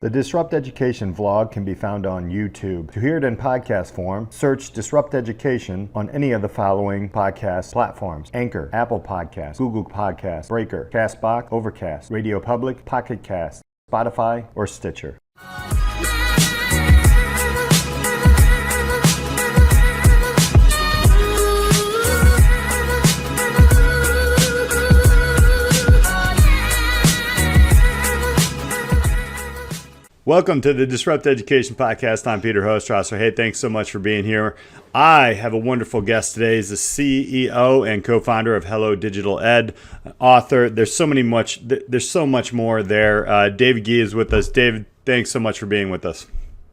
The Disrupt Education vlog can be found on YouTube. To hear it in podcast form, search Disrupt Education on any of the following podcast platforms: Anchor, Apple Podcasts, Google Podcasts, Breaker, Castbox, Overcast, Radio Public, Pocket Cast, Spotify, or Stitcher. Welcome to the Disrupt Education Podcast. I'm Peter Hostrasser. Hey, thanks so much for being here. I have a wonderful guest today. He's the CEO and co-founder of Hello Digital Ed, author. There's so much more there. David Gee is with us. David, thanks so much for being with us.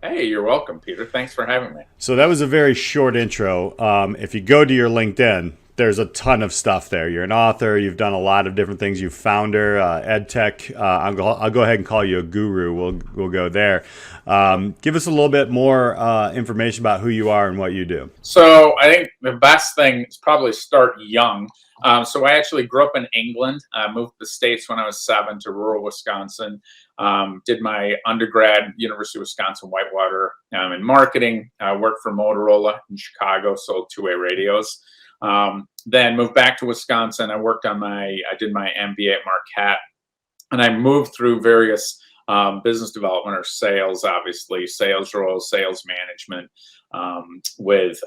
Hey, you're welcome, Peter. Thanks for having me. So that was a very short intro. If you go to your LinkedIn, there's a ton of stuff there. You're an author. You've done a lot of different things. You're founder, ed tech. I'll go ahead and call you a guru. We'll go there. Give us a little bit more information about who you are and what you do. So I think the best thing is probably start young. So I actually grew up in England. Moved to the States when I was 7 to rural Wisconsin. Did my undergrad, University of Wisconsin-Whitewater, in marketing. Worked for Motorola in Chicago, sold two-way radios. Then moved back to Wisconsin. I did my MBA at Marquette, and I moved through various business development or sales, obviously sales roles, sales management with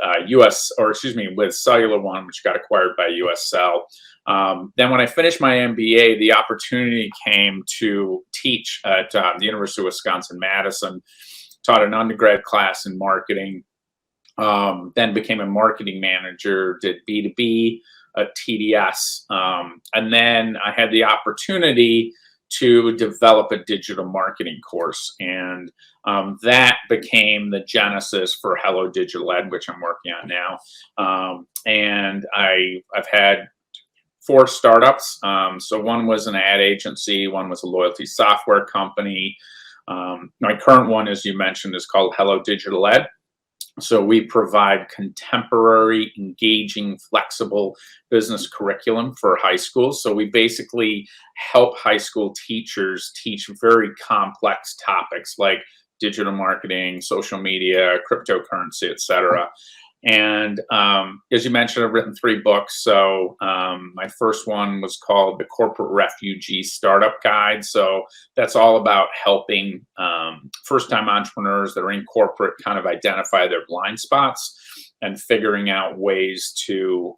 with Cellular One, which got acquired by USL. Then when I finished my MBA, the opportunity came to teach at the University of Wisconsin-Madison. Taught an undergrad class in marketing. Then became a marketing manager, did B2B at TDS. And then I had the opportunity to develop a digital marketing course. And that became the genesis for Hello Digital Ed, which I'm working on now. And I've had 4 startups. So one was an ad agency, one was a loyalty software company. My current one, as you mentioned, is called Hello Digital Ed. So we provide contemporary, engaging, flexible business curriculum for high schools. So we basically help high school teachers teach very complex topics like digital marketing, social media, cryptocurrency, et cetera. And as you mentioned, I've written 3 books. So my first one was called The Corporate Refugee Startup Guide. So that's all about helping first-time entrepreneurs that are in corporate kind of identify their blind spots and figuring out ways to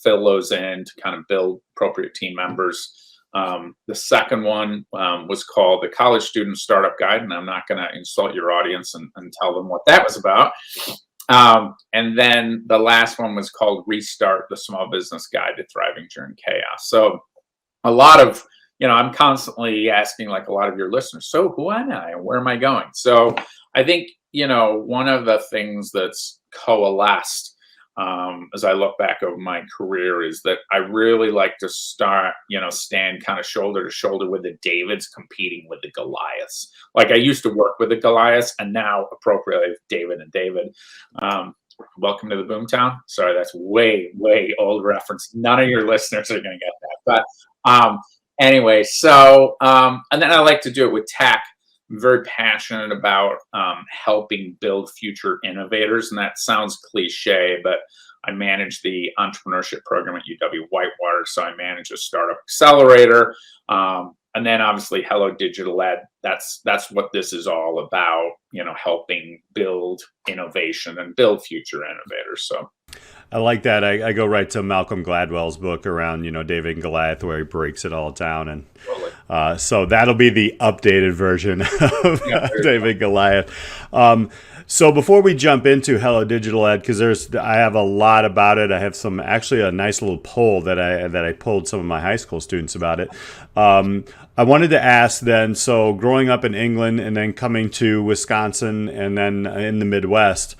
fill those in to kind of build appropriate team members. The second one was called The College Student Startup Guide, and I'm not going to insult your audience and tell them what that was about. And then the last one was called Restart, the Small Business Guide to Thriving During Chaos. So a lot of, I'm constantly asking, like a lot of your listeners, so who am I and where am I going? So I think, one of the things that's coalesced as I look back over my career is that I really like to stand kind of shoulder to shoulder with the Davids competing with the Goliaths. Like I used to work with the Goliaths and now appropriately David and David. Welcome to the Boomtown. Sorry, that's way, way old reference. None of your listeners are going to get that. But anyway, so, and then I like to do it with tech. I'm very passionate about helping build future innovators. And that sounds cliche, but I manage the entrepreneurship program at UW-Whitewater. So I manage a startup accelerator. And then obviously Hello Digital Ed. That's what this is all about, helping build innovation and build future innovators. So I like that. I go right to Malcolm Gladwell's book around, David and Goliath, where he breaks it all down. And so that'll be the updated version of David and Goliath. So before we jump into Hello Digital Ed, because I have a lot about it. I have a nice little poll that I polled some of my high school students about it. I wanted to ask then, so growing up in England and then coming to Wisconsin and then in the Midwest,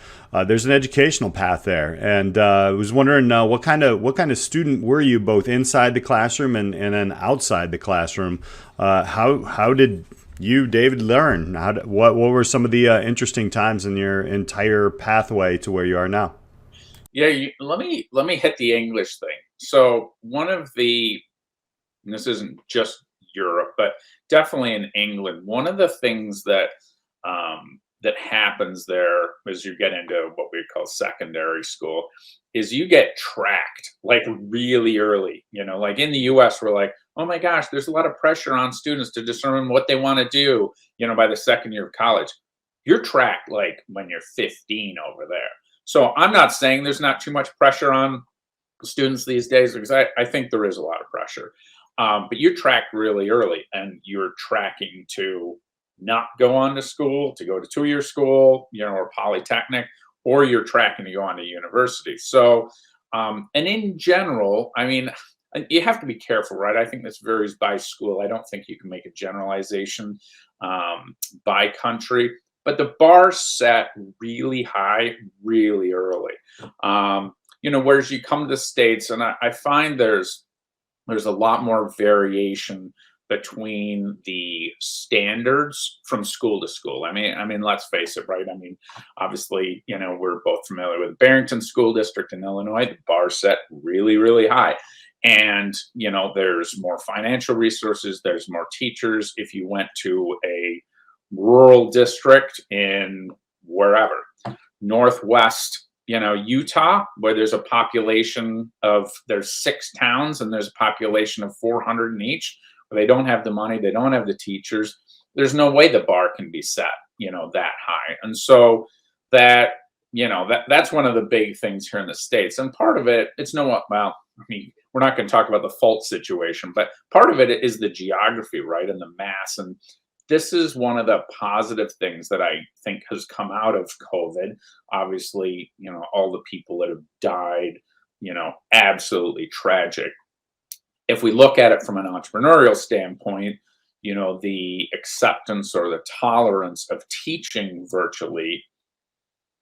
there's an educational path there. And I was wondering what kind of student were you, both inside the classroom and then outside the classroom? How did you, David, learn? What were some of the interesting times in your entire pathway to where you are now? Yeah, let me hit the English thing. So one of the, and this isn't just Europe, but definitely in England, one of the things that that happens there as you get into what we call secondary school is you get tracked like really early. Like in the US, we're like, oh my gosh, there's a lot of pressure on students to determine what they want to do, by the second year of college. You're tracked like when you're 15 over there. So I'm not saying there's not too much pressure on students these days, because I think there is a lot of pressure. But you're tracked really early, and you're tracking to not go on to school, to go to 2-year school, or polytechnic, or you're tracking to go on to university. So, and in general, I mean, you have to be careful, right? I think this varies by school. I don't think you can make a generalization by country, but the bar's set really high, really early. Whereas you come to the States, and I find there's a lot more variation between the standards from school to school. I mean, let's face it, right? I mean, obviously, we're both familiar with Barrington School District in Illinois. The bar set really, really high. And, there's more financial resources, there's more teachers. If you went to a rural district in wherever, Northwest, Utah, where there's a population there's 6 towns and there's a population of 400 in each, where they don't have the money, they don't have the teachers, there's no way the bar can be set, that high. And so that's one of the big things here in the States. And part of it, we're not going to talk about the fault situation, but part of it is the geography, right? And the mass. And this is one of the positive things that I think has come out of COVID. Obviously, all the people that have died, absolutely tragic. If we look at it from an entrepreneurial standpoint, the acceptance or the tolerance of teaching virtually,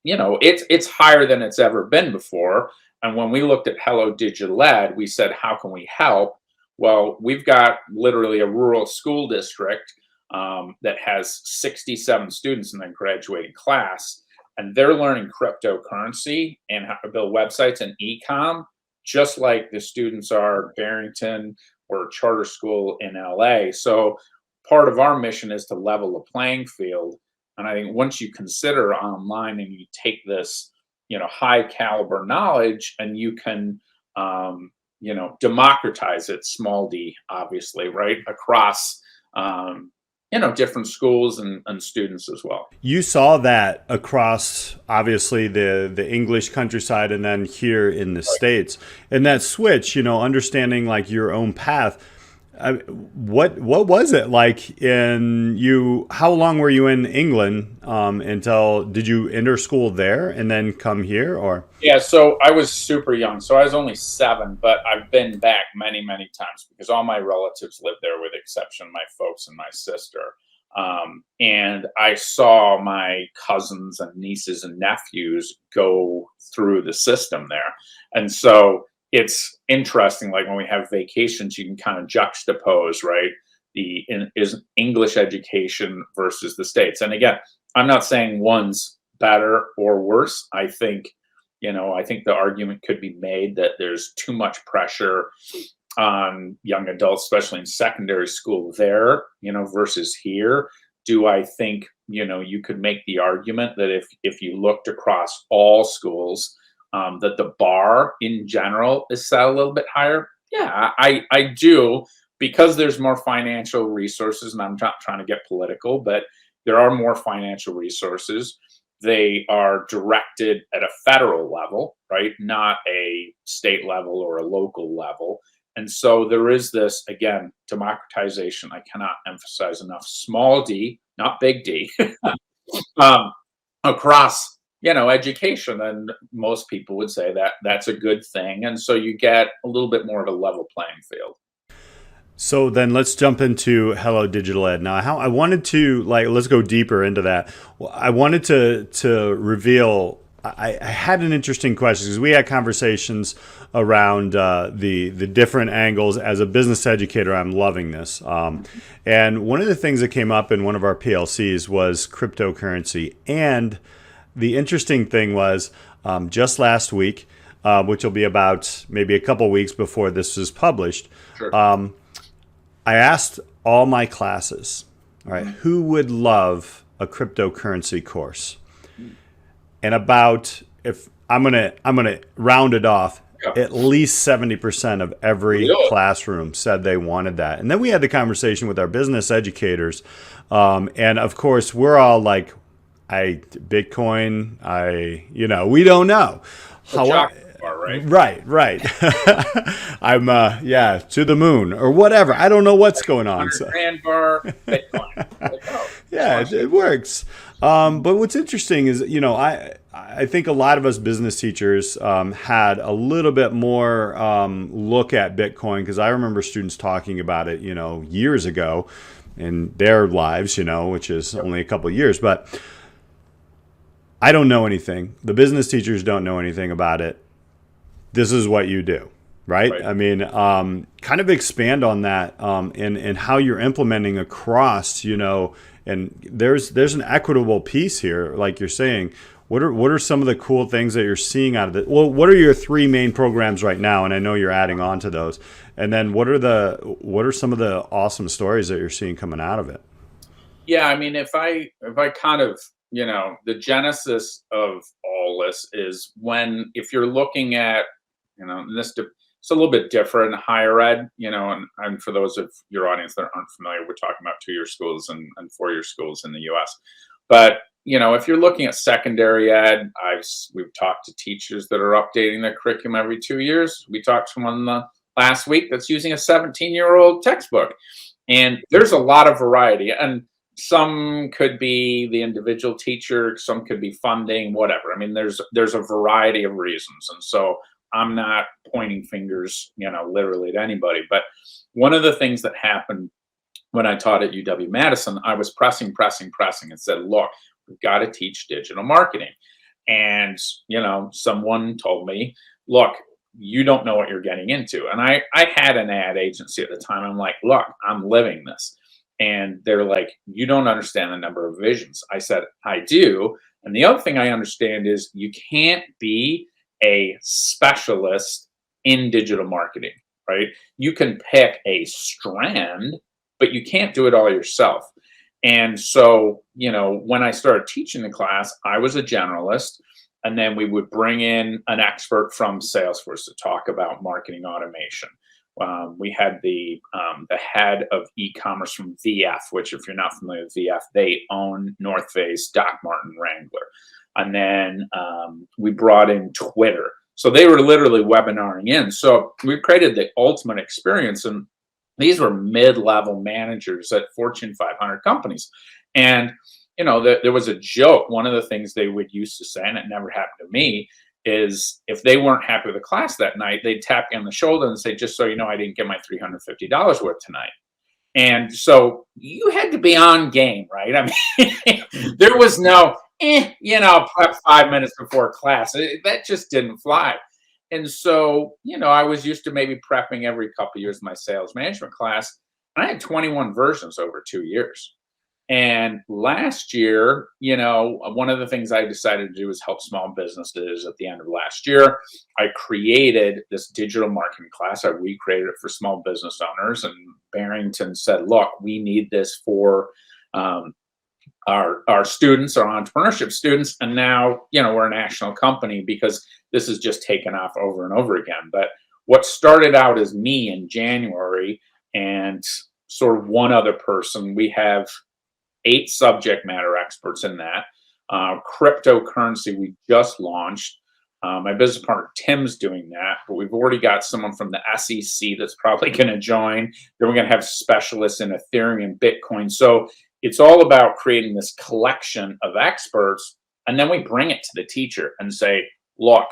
it's higher than it's ever been before. And when we looked at Hello Digital Ed, we said, how can we help? Well, we've got literally a rural school district that has 67 students in their graduating class, and they're learning cryptocurrency and how to build websites and e-com, just like the students are Barrington or charter school in LA. So part of our mission is to level the playing field. And I think once you consider online and you take this, high caliber knowledge, and you can, democratize it, small d, obviously, right, across, different schools and students as well. You saw that across, obviously, the English countryside and then here in the States. And that switch, understanding like your own path. What was it like how long were you in England did you enter school there and then come here, or? Yeah, so I was super young. So I was only 7, but I've been back many, many times because all my relatives live there, with the exception of my folks and my sister. And I saw my cousins and nieces and nephews go through the system there. And so it's interesting, like when we have vacations, you can kind of juxtapose, right, is English education versus the States. And again, I'm not saying one's better or worse. I think the argument could be made that there's too much pressure on young adults, especially in secondary school there, versus here. Do I think, you could make the argument that if you looked across all schools, that the bar in general is set a little bit higher? Yeah, I do, because there's more financial resources, and I'm not trying to get political, but there are more financial resources. They are directed at a federal level, right? Not a state level or a local level. And so there is this, again, democratization. I cannot emphasize enough, small d, not big D, across education. And most people would say that that's a good thing. And so you get a little bit more of a level playing field. So then let's jump into Hello Digital Ed. Now, I wanted to, let's go deeper into that. I wanted to reveal, I had an interesting question, because we had conversations around the different angles. As a business educator, I'm loving this. And one of the things that came up in one of our PLCs was cryptocurrency. And the interesting thing was just last week, which will be about maybe a couple weeks before this is published, sure. I asked all my classes, all right, who would love a cryptocurrency course? And about, if I'm gonna round it off, Yeah. at least 70% of every Really? classroom said they wanted that. And then we had the conversation with our business educators, and of course we're all like, we don't know. Right. I'm to the moon or whatever. I don't know what's going on. 100 grand bar, Bitcoin. Like, Yeah, it works. But what's interesting is, I think a lot of us business teachers had a little bit more look at Bitcoin, because I remember students talking about it, years ago in their lives, which is only a couple of years. But I don't know anything. The business teachers don't know anything about it. This is what you do, right? I mean, kind of expand on that and how you're implementing across, and there's an equitable piece here, like you're saying. What are some of the cool things that you're seeing out of it? Well, what are your 3 main programs right now? And I know you're adding on to those. And then what are some of the awesome stories that you're seeing coming out of it? Yeah, I mean, if I kind of, the genesis of all this is if you're looking at, it's a little bit different in higher ed, and for those of your audience that aren't familiar, we're talking about 2-year schools and 4-year schools in the US. But, if you're looking at secondary ed, we've talked to teachers that are updating their curriculum every 2 years. We talked to one last week that's using a 17-year-old textbook. And there's a lot of variety. And some could be the individual teacher, some could be funding, whatever. I mean, there's a variety of reasons. And so I'm not pointing fingers, literally to anybody. But one of the things that happened when I taught at UW-Madison, I was pressing and said, look, we've got to teach digital marketing. And, someone told me, look, you don't know what you're getting into. And I had an ad agency at the time. I'm like, look, I'm living this. And they're like, you don't understand the number of visions. I said, I do. And the other thing I understand is you can't be a specialist in digital marketing, right? You can pick a strand, but you can't do it all yourself. And so, when I started teaching the class, I was a generalist. And then we would bring in an expert from Salesforce to talk about marketing automation. We had the head of e-commerce from VF, which, if you're not familiar with VF, they own North Face, Doc Martin, Wrangler. And then we brought in Twitter. So they were literally webinaring in. So we created the ultimate experience. And these were mid-level managers at Fortune 500 companies. And, there was a joke. One of the things they would used to say, and it never happened to me, is if they weren't happy with the class that night, they'd tap you on the shoulder and say, just so you know, I didn't get my $350 worth tonight. And so you had to be on game, right? I mean, there was no, prep 5 minutes before class. That just didn't fly. And so, I was used to maybe prepping every couple of years my sales management class. And I had 21 versions over 2 years. And last year, one of the things I decided to do is help small businesses. At the end of last year, I created this digital marketing class. I recreated it for small business owners. And Barrington said, look, we need this for our students, our entrepreneurship students. And now, we're a national company because this has just taken off over and over again. But what started out as me in January and sort of one other person, we have 8 subject matter experts in that. Cryptocurrency, we just launched. My business partner, Tim's doing that, but we've already got someone from the SEC that's probably going to join. Then we're going to have specialists in Ethereum and Bitcoin. So it's all about creating this collection of experts. And then we bring it to the teacher and say, look,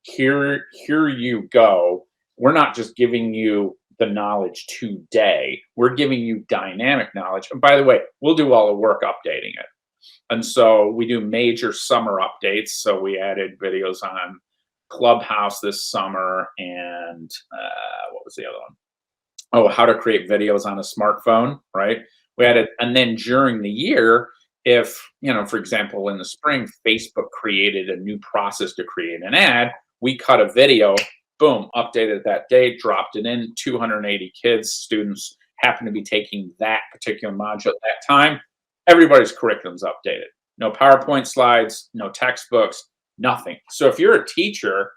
here you go. We're not just giving you the knowledge today. We're giving you dynamic knowledge. And by the way, we'll do all the work updating it. And so we do major summer updates. So we added videos on Clubhouse this summer and what was the other one? Oh, how to create videos on a smartphone, right? We added, and then during the year, if, for example, in the spring, Facebook created a new process to create an ad, we cut a video, boom, updated that day, dropped it in, 280 kids, students happen to be taking that particular module at that time, everybody's curriculum's updated. No PowerPoint slides, no textbooks, nothing. So if you're a teacher,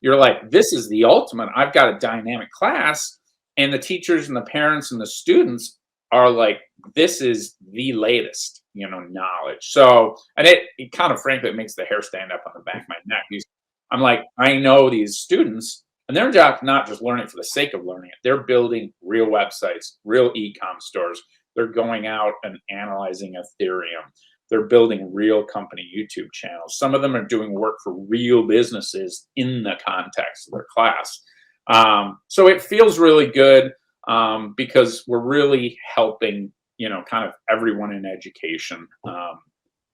you're like, this is the ultimate. I've got a dynamic class, and the teachers and the parents and the students are like, this is the latest, knowledge. So, and it kind of, frankly, it makes the hair stand up on the back of my neck. I'm like, I know these students, and their job is not just learning for the sake of learning it. They're building real websites, real e-com stores. They're going out and analyzing Ethereum. They're building real company YouTube channels. Some of them are doing work for real businesses in the context of their class. So it feels really good because we're really helping, kind of everyone in education.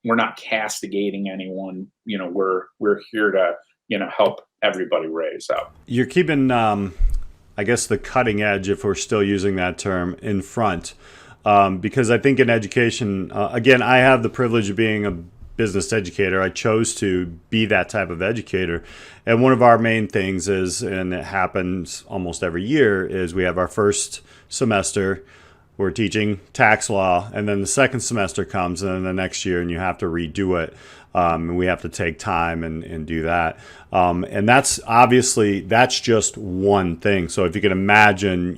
We're not castigating anyone. We're here to, help everybody raise up. You're keeping, I guess, the cutting edge, if we're still using that term, in front. Because I think in education, again, I have the privilege of being a business educator. I chose to be that type of educator. And one of our main things is, and it happens almost every year, is we have our first semester, we're teaching tax law, and then the second semester comes, and then the next year, and you have to redo it. And we have to take time and do that. And that's obviously, that's just one thing. So if you can imagine,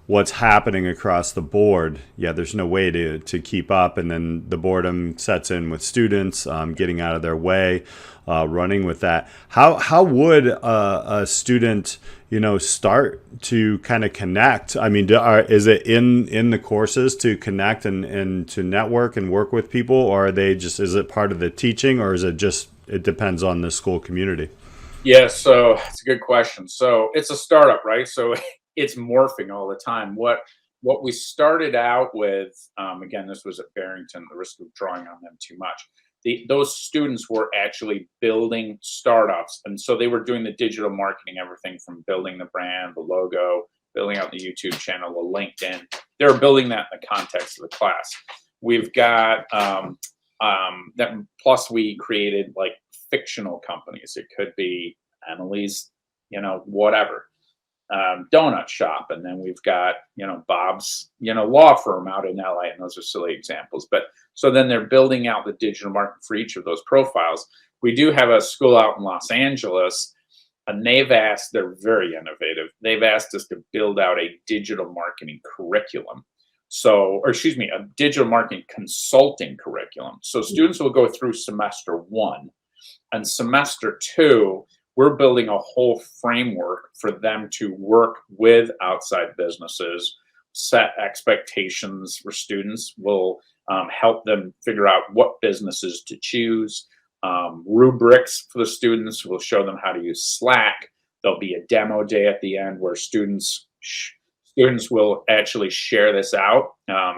what's happening across the board, there's no way to keep up. And then the boredom sets in with students, getting out of their way, running with that. How would a student, start to kind of connect? I mean, is it in the courses to connect and to network and work with people, or are they just, is it part of the teaching, or is it just, it depends on the school community? Yeah, so it's a good question. So it's a startup, right? So it's morphing all the time. What we started out with, again, this was at Barrington, the risk of drawing on them too much. Those students were actually building startups. And so they were doing the digital marketing, everything from building the brand, the logo, building out the YouTube channel, the LinkedIn. They were building that in the context of the class. We've got that, plus we created like fictional companies. It could be Annalise, whatever. Donut shop, and then we've got Bob's law firm out in LA, and those are silly examples. But so then they're building out the digital market for each of those profiles. We do have a school out in Los Angeles, and they're very innovative. They've asked us to build out a digital marketing curriculum. A digital marketing consulting curriculum. So students will go through semester 1, and semester 2, we're building a whole framework for them to work with outside businesses, set expectations for students. We'll help them figure out what businesses to choose, rubrics for the students. We'll show them how to use Slack. There'll be a demo day at the end where students will actually share this out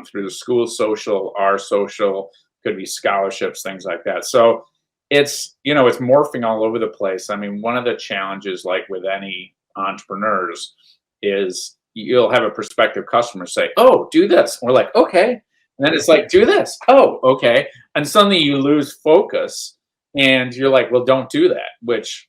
through the school social, our social, could be scholarships, things like that. So it's morphing all over the place. I mean, one of the challenges, like with any entrepreneurs, is you'll have a prospective customer say, "Oh, do this." And we're like, "Okay." And then it's like, "Do this." "Oh, okay." And suddenly you lose focus, and you're like, "Well, don't do that," which,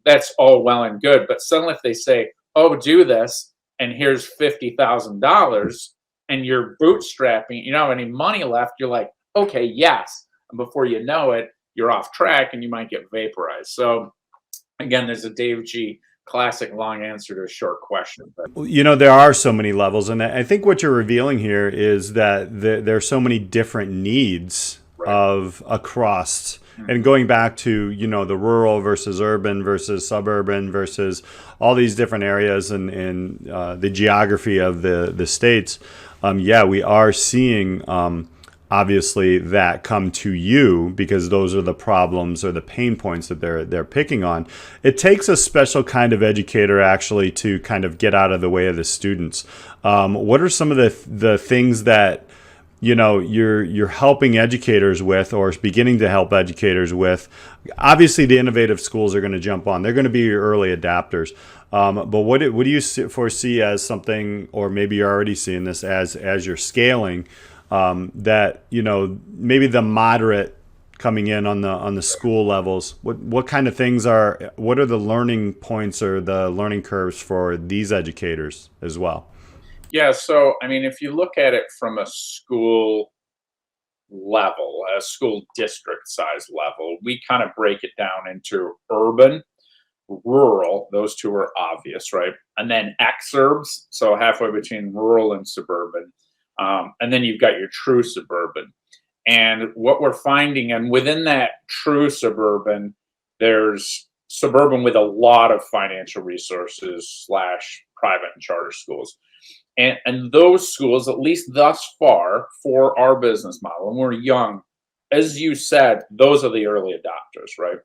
that's all well and good. But suddenly if they say, "Oh, do this, and here's $50,000, and you're bootstrapping, you don't have any money left," you're like, "Okay, yes." And before you know it, you're off track and you might get vaporized. So again, there's a Dave G classic long answer to a short question. But there are so many levels, and I think what you're revealing here is that there are so many different needs of across, and going back to the rural versus urban versus suburban versus all these different areas and the geography of the states. We are seeing obviously that come to you because those are the problems or the pain points that they're picking on. It takes a special kind of educator actually to kind of get out of the way of the students. What are some of the things that you're helping educators with, or beginning to help educators with? Obviously, the innovative schools are going to jump on. They're going to be your early adapters. But what do you foresee as something, or maybe you're already seeing this as you're scaling? That maybe the moderate coming in on the school levels, what kind of things what are the learning points or the learning curves for these educators as well? Yeah. So, I mean, if you look at it from a school level, a school district size level, we kind of break it down into urban, rural. Those two are obvious, right? And then exurbs, so halfway between rural and suburban. And then you've got your true suburban. And what we're finding, and within that true suburban, there's suburban with a lot of financial resources slash private and charter schools. And those schools, at least thus far, for our business model, and we're young, as you said, those are the early adopters, right?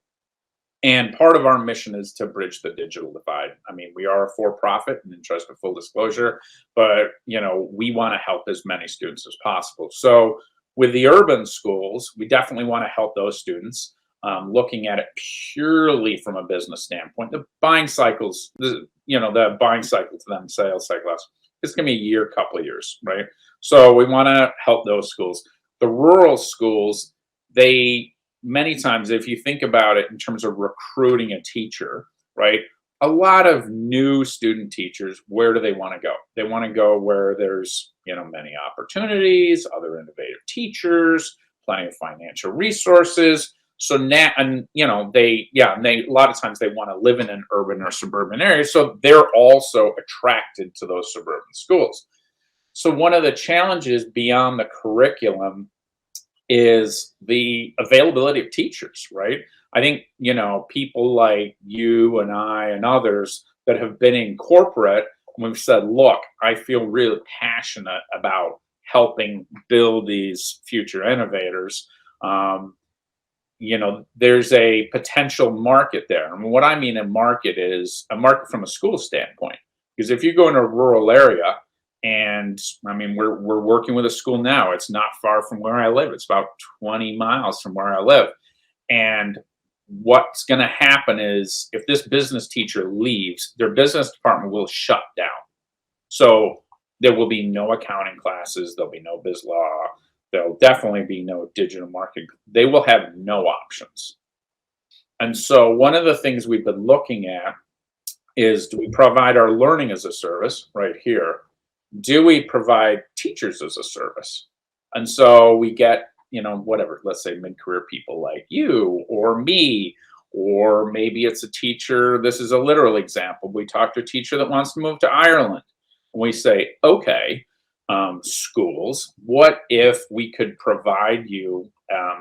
And part of our mission is to bridge the digital divide. I mean, we are a for-profit and interest of full disclosure, but we want to help as many students as possible. So with the urban schools, we definitely want to help those students. Looking at it purely from a business standpoint, the buying cycles, the buying cycle to them, sales cycle, it's going to be a year, couple of years, right? So we want to help those schools. The rural schools, many times, if you think about it in terms of recruiting a teacher, right? A lot of new student teachers, where do they want to go? They want to go where there's, many opportunities, other innovative teachers, plenty of financial resources. So now, and they a lot of times they want to live in an urban or suburban area. So they're also attracted to those suburban schools. So one of the challenges beyond the curriculum is the availability of teachers, right? I think, people like you and I and others that have been in corporate, we've said, look, I feel really passionate about helping build these future innovators. There's a potential market there. And what I mean a market is a market from a school standpoint. Because if you go in a rural area, and I mean, we're working with a school now. It's not far from where I live. It's about 20 miles from where I live. And what's going to happen is if this business teacher leaves, their business department will shut down. So there will be no accounting classes. There'll be no biz law. There'll definitely be no digital marketing. They will have no options. And so one of the things we've been looking at is, do we provide our learning as a service right here? Do we provide teachers as a service? And so we get, whatever, let's say mid-career people like you or me, or maybe it's a teacher. This is a literal example. We talk to a teacher that wants to move to Ireland. And we say, okay, schools, what if we could provide you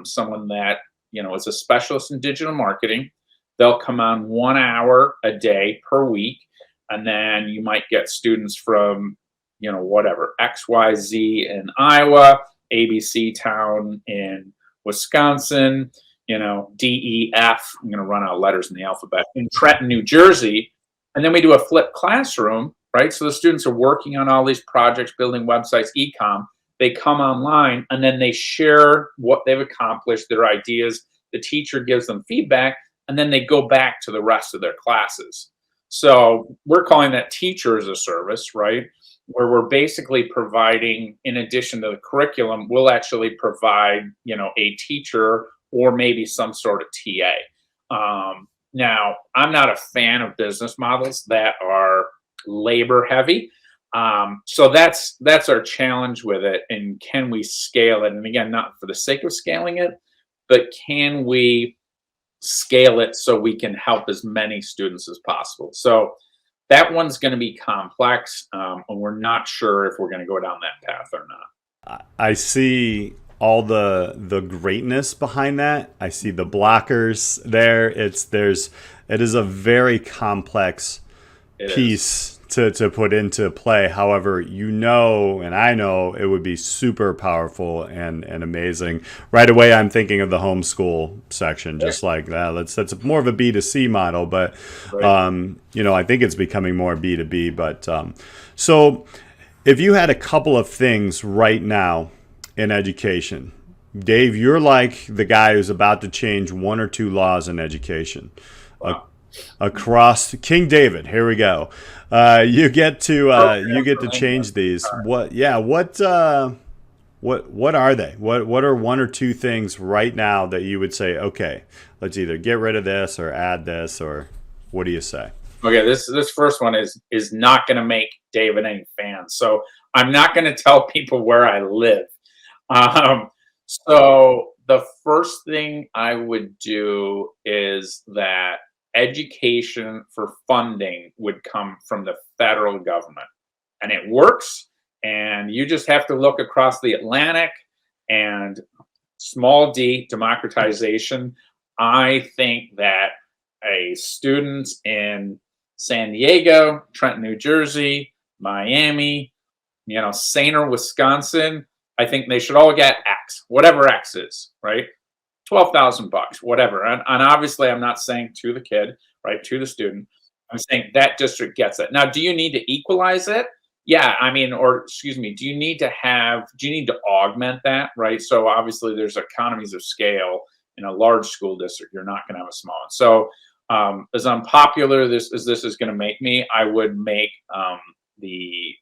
someone that, is a specialist in digital marketing? They'll come on 1 hour a day per week. And then you might get students from whatever, XYZ in Iowa, ABC town in Wisconsin, DEF, I'm going to run out of letters in the alphabet, in Trenton, New Jersey. And then we do a flipped classroom, right? So the students are working on all these projects, building websites, e-com. They come online and then they share what they've accomplished, their ideas. The teacher gives them feedback, and then they go back to the rest of their classes. So we're calling that teacher as a service, right? Where we're basically providing, in addition to the curriculum, we'll actually provide, a teacher or maybe some sort of TA. Now, I'm not a fan of business models that are labor heavy. So that's our challenge with it. And can we scale it? And again, not for the sake of scaling it, but can we scale it so we can help as many students as possible? So that one's going to be complex, and we're not sure if we're going to go down that path or not. I see all the greatness behind that. I see the blockers there. It is a very complex piece to put into play. However, and I know it would be super powerful and amazing. Right away, I'm thinking of the homeschool section, just like that. That's more of a B2C model, but I think it's becoming more B2B. But so if you had a couple of things right now in education, Dave, you're like the guy who's about to change one or two laws in education. Wow. Across King David, here we go. You get to change these. What are they? What are one or two things right now that you would say, okay, let's either get rid of this or add this, or what do you say? Okay, this first one is not going to make David any fans. So I'm not going to tell people where I live. Um, so the first thing I would do is that education for funding would come from the federal government, and it works. And you just have to look across the Atlantic and small d democratization. I think that a student in San Diego, Trenton, New Jersey, Miami, Sainer, Wisconsin, I think they should all get X, whatever X is, right? $12,000, whatever. And obviously, I'm not saying to the kid, right, to the student. I'm saying that district gets it. Now, do you need to equalize it? Yeah, I mean, or excuse me, do you need to augment that, right? So obviously, there's economies of scale in a large school district. You're not going to have a small one. So as unpopular this is going to make me, I would make the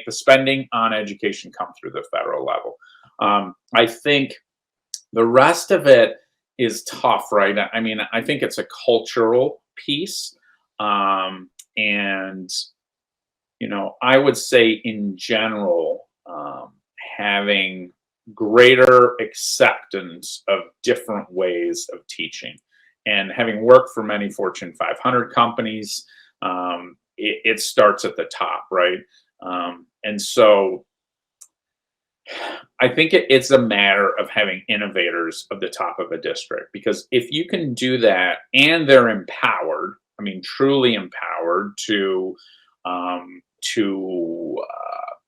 spending on education come through the federal level. I think the rest of it is tough, right? I mean, I think it's a cultural piece, and I would say in general, having greater acceptance of different ways of teaching. And having worked for many Fortune 500 companies, it starts at the top, right? And so I think it's a matter of having innovators at the top of a district, because if you can do that and they're empowered, I mean, truly empowered to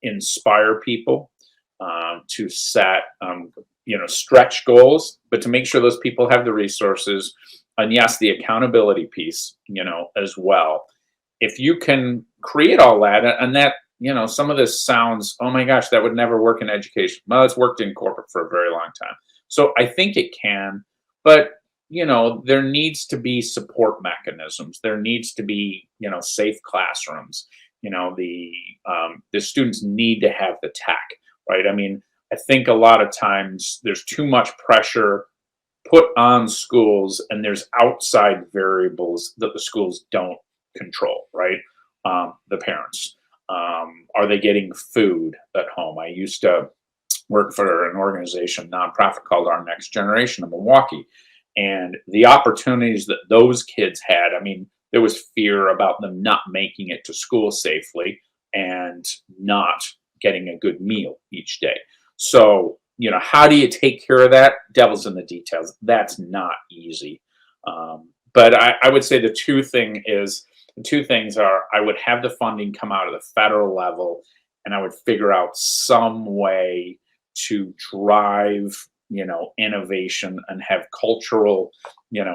inspire people, to set, stretch goals, but to make sure those people have the resources, and yes, the accountability piece, as well. If you can create all that, and that, some of this sounds, oh my gosh, that would never work in education. Well, it's worked in corporate for a very long time. So I think it can, but there needs to be support mechanisms. There needs to be, safe classrooms. The students need to have the tech, right? I mean, I think a lot of times there's too much pressure put on schools, and there's outside variables that the schools don't control, right? The parents. Are they getting food at home? I used to work for an organization, nonprofit called Our Next Generation in Milwaukee. And the opportunities that those kids had, I mean, there was fear about them not making it to school safely and not getting a good meal each day. So, how do you take care of that? Devil's in the details. That's not easy. But I would say the two things are, I would have the funding come out of the federal level, and I would figure out some way to drive, innovation and have cultural,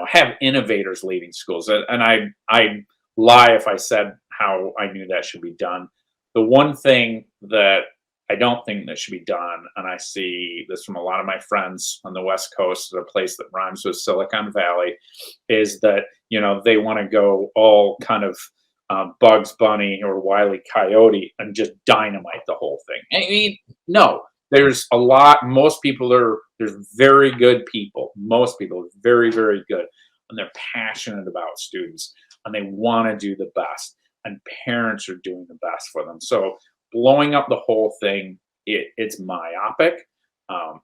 have innovators leading schools. And I lie if I said how I knew that should be done. The one thing that I don't think that should be done, and I see this from a lot of my friends on the West Coast, at a place that rhymes with Silicon Valley, is that, they want to go all kind of Bugs Bunny or Wile E. Coyote and just dynamite the whole thing. I mean, no, there's very good people. Most people are very, very good, and they're passionate about students, and they want to do the best, and parents are doing the best for them. So blowing up the whole thing, it's myopic,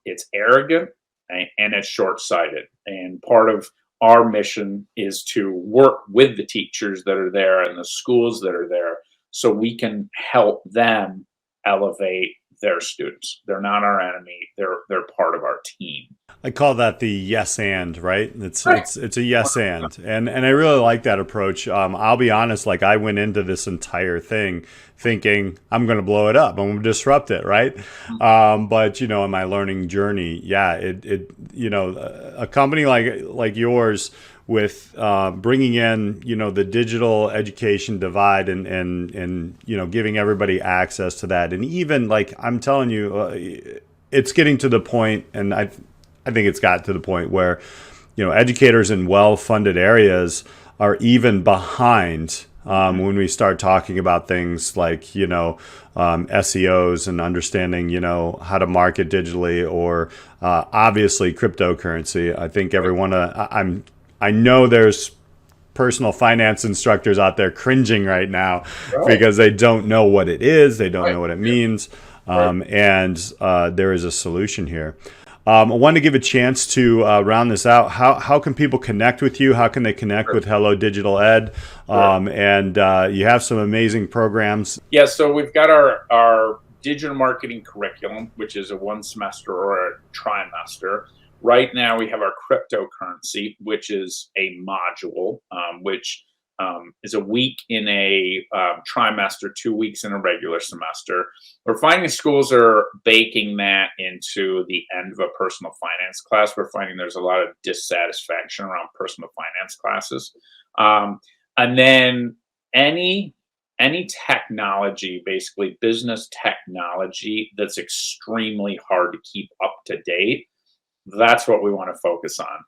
it's arrogant, and it's short-sighted. And part of our mission is to work with the teachers that are there and the schools that are there, so we can help them elevate their students. They're not our enemy. They're part of our team. I call that the yes and, right? It's a yes and I really like that approach. I'll be honest, like I went into this entire thing thinking I'm going to blow it up, I'm going to disrupt it, right? But in my learning journey, a company like yours with bringing in the digital education divide and giving everybody access to that, and even like I'm telling you, it's getting to the point, and I think it's got to the point where educators in well-funded areas are even behind when we start talking about things like SEOs and understanding how to market digitally, or obviously cryptocurrency. I think everyone I know there's personal finance instructors out there cringing right now Right. because they don't know what it is, they don't Right. know what it means, and there is a solution here. I want to give a chance to round this out. How can people connect with you? How can they connect with Hello Digital Ed? And you have some amazing programs. Yeah, so we've got our digital marketing curriculum, which is a 1 semester or a trimester. Right now, we have our cryptocurrency, which is a module, which is a week in a trimester, 2 weeks in a regular semester. We're finding schools are baking that into the end of a personal finance class. We're finding there's a lot of dissatisfaction around personal finance classes. And then any technology, basically business technology, that's extremely hard to keep up to date, that's what we want to focus on.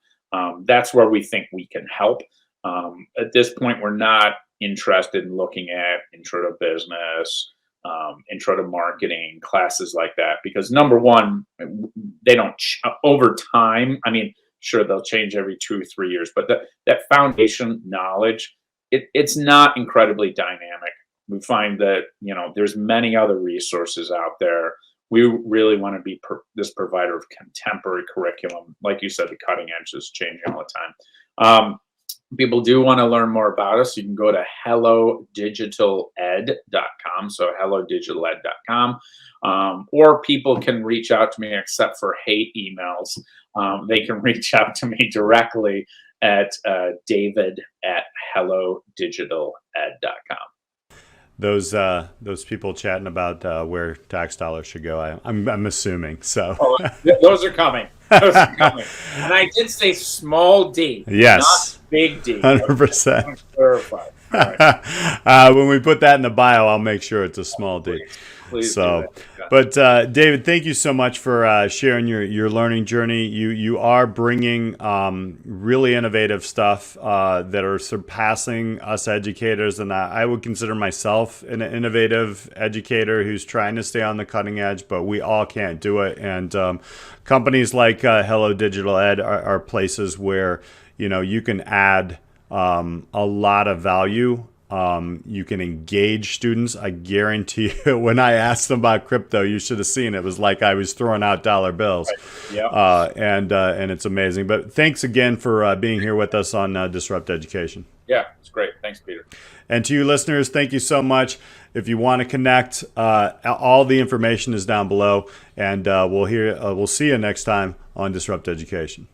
That's where we think we can help. At this point, we're not interested in looking at intro to business, intro to marketing, classes like that, because number one, they don't over time. I mean, sure, they'll change every 2 or 3 years, but that foundation knowledge, it's not incredibly dynamic. We find that, there's many other resources out there. We really want to be this provider of contemporary curriculum. Like you said, the cutting edge is changing all the time. People do want to learn more about us. You can go to hellodigitaled.com. So hellodigitaled.com. Or people can reach out to me, except for hate emails. They can reach out to me directly at david@hellodigitaled.com. Those people chatting about where tax dollars should go, I'm assuming. So those are coming. Those are coming. And I did say small d, yes, not big D. 100%. Clarify. Right. When we put that in the bio, I'll make sure it's a small d. Please so, do that. Yeah. But David, thank you so much for sharing your learning journey. You are bringing really innovative stuff that are surpassing us educators, and I would consider myself an innovative educator who's trying to stay on the cutting edge, but we all can't do it. And companies like Hello Digital Ed are places where you can add a lot of value. You can engage students. I guarantee you, when I asked them about crypto, you should have seen it was like I was throwing out dollar bills. Right. Yeah. And it's amazing. But thanks again for being here with us on Disrupt Education. Yeah, it's great. Thanks, Peter. And to you listeners, thank you so much. If you want to connect, all the information is down below, and we'll see you next time on Disrupt Education.